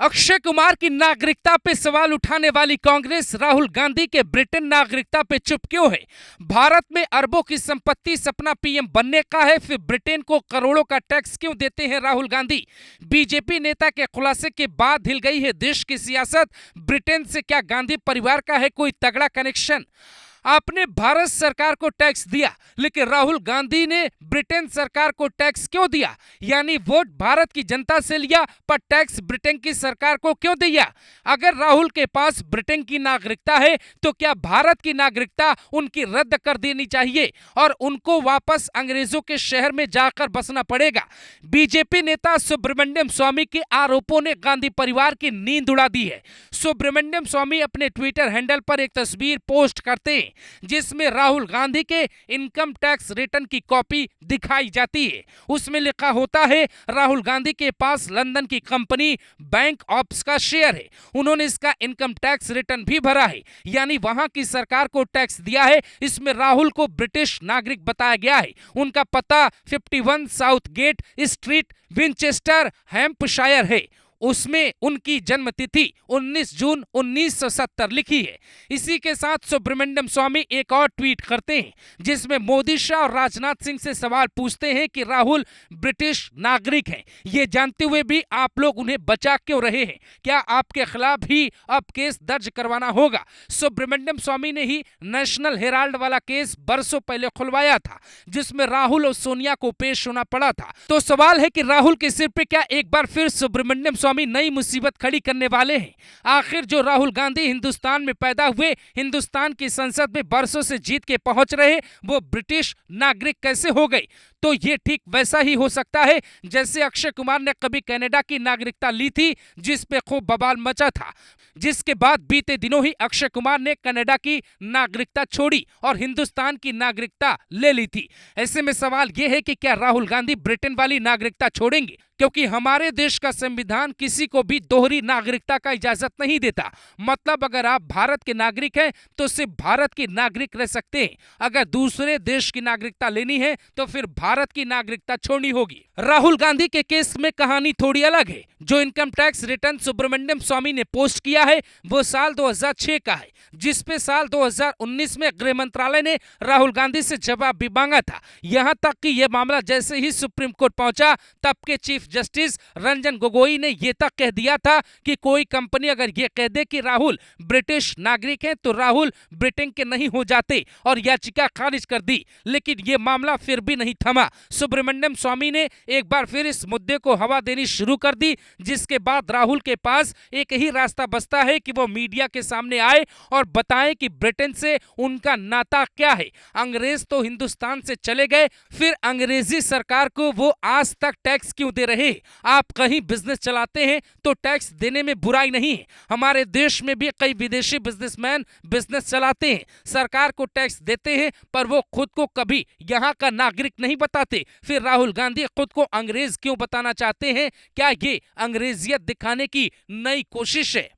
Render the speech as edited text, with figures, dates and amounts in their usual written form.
अक्षय कुमार की नागरिकता पे सवाल उठाने वाली कांग्रेस राहुल गांधी के ब्रिटेन नागरिकता पे चुप क्यों है? भारत में अरबों की संपत्ति, सपना पीएम बनने का है, फिर ब्रिटेन को करोड़ों का टैक्स क्यों देते हैं राहुल गांधी? बीजेपी नेता के खुलासे के बाद हिल गई है देश की सियासत। ब्रिटेन से क्या गांधी परिवार का है कोई तगड़ा कनेक्शन? आपने भारत सरकार को टैक्स दिया, लेकिन राहुल गांधी ने ब्रिटेन सरकार को टैक्स क्यों दिया? यानी वोट भारत की जनता से लिया पर टैक्स ब्रिटेन की सरकार को क्यों दिया? अगर राहुल के पास ब्रिटेन की नागरिकता है तो क्या भारत की नागरिकता उनकी रद्द कर देनी चाहिए और उनको वापस अंग्रेजों के शहर में जाकर बसना पड़ेगा? बीजेपी नेता सुब्रमण्यम स्वामी के आरोपों ने गांधी परिवार की नींद उड़ा दी है। सुब्रमण्यम स्वामी अपने ट्विटर हैंडल पर एक तस्वीर पोस्ट करते हैं जिसमें राहुल गांधी के इनकम टैक्स रिटर्न की कॉपी दिखाई जाती है। उसमें लिखा होता है राहुल गांधी के पास लंदन की कंपनी बैंक ऑप्स का शेयर है, उन्होंने इसका इनकम टैक्स रिटर्न भी भरा है, यानी वहां की सरकार को टैक्स दिया है। इसमें राहुल को ब्रिटिश नागरिक बताया गया है। उनका पता 51 south gate street, Winchester, Hampshire है। उसमें उनकी जन्म तिथि 19 जून 1970 लिखी है। इसी के साथ सुब्रमण्यम स्वामी एक और ट्वीट करते हैं जिसमें मोदी शाह और राजनाथ सिंह से सवाल पूछते हैं कि राहुल ब्रिटिश नागरिक हैं, ये जानते हुए भी आप लोग उन्हें बचा क्यों रहे हैं? क्या आपके खिलाफ भी अब केस दर्ज करवाना होगा? सुब्रमण्यम स्वामी ने ही नेशनल हेराल्ड वाला केस बरसों पहले खुलवाया था जिसमें राहुल और सोनिया को पेश होना पड़ा था। तो सवाल है कि राहुल के सिर पे क्या एक बार फिर सुब्रमण्यम स्वामी नई मुसीबत खड़ी करने वाले हैं? आखिर जो राहुल गांधी हिंदुस्तान में पैदा हुए, हिंदुस्तान की संसद में बरसों से जीत के पहुंच रहे, वो ब्रिटिश नागरिक कैसे हो गए? तो ये ठीक वैसा ही हो सकता है जैसे अक्षय कुमार ने कभी कनाडा की नागरिकता ली थी जिस पे खूब बवाल मचा था, जिसके बाद बीते दिनों ही अक्षय कुमार ने कनाडा की नागरिकता छोड़ी और हिंदुस्तान की नागरिकता ले ली थी। ऐसे में सवाल यह है कि क्या राहुल गांधी ब्रिटेन वाली नागरिकता छोड़ेंगे? क्योंकि हमारे देश का संविधान किसी को भी दोहरी नागरिकता का इजाजत नहीं देता। मतलब अगर आप भारत के नागरिक हैं तो सिर्फ भारत के नागरिक रह सकते हैं, अगर दूसरे देश की नागरिकता लेनी है तो फिर भारत की नागरिकता छोड़नी होगी। राहुल गांधी के केस में कहानी थोड़ी अलग है। जो इनकम टैक्स रिटर्न सुब्रमण्यम स्वामी ने पोस्ट किया है वो साल 2006 का है, जिसपे साल 2019 में गृह मंत्रालय ने राहुल गांधी से जवाब भी मांगा था। यहां तक कि यह मामला जैसे ही सुप्रीम कोर्ट पहुंचा तब के चीफ जस्टिस रंजन गोगोई ने यह तक कह दिया था कि कोई कंपनी अगर यह कह दे कि राहुल ब्रिटिश नागरिक हैं तो राहुल ब्रिटेन के नहीं हो जाते और याचिका खारिज कर दी। लेकिन यह मामला फिर भी नहीं थमा। सुब्रमण्यम स्वामी ने एक बार फिर इस मुद्दे को हवा देनी शुरू कर दी, जिसके बाद राहुल के पास एक ही रास्ता बचता है कि वो मीडिया के सामने आए और बताएं कि ब्रिटेन से उनका नाता क्या है। अंग्रेज तो हिंदुस्तान से चले गए, फिर अंग्रेजी सरकार को वो आज तक टैक्स क्यों दे रहे? आप कहीं बिजनेस चलाते हैं तो टैक्स देने में बुराई नहीं है। हमारे देश में भी कई विदेशी बिजनेसमैन बिजनेस चलाते हैं, सरकार को टैक्स देते हैं, पर वो खुद को कभी यहाँ का नागरिक नहीं बताते। फिर राहुल गांधी खुद को अंग्रेज क्यों बताना चाहते हैं? क्या ये अंग्रेजियत दिखाने की नई कोशिश है?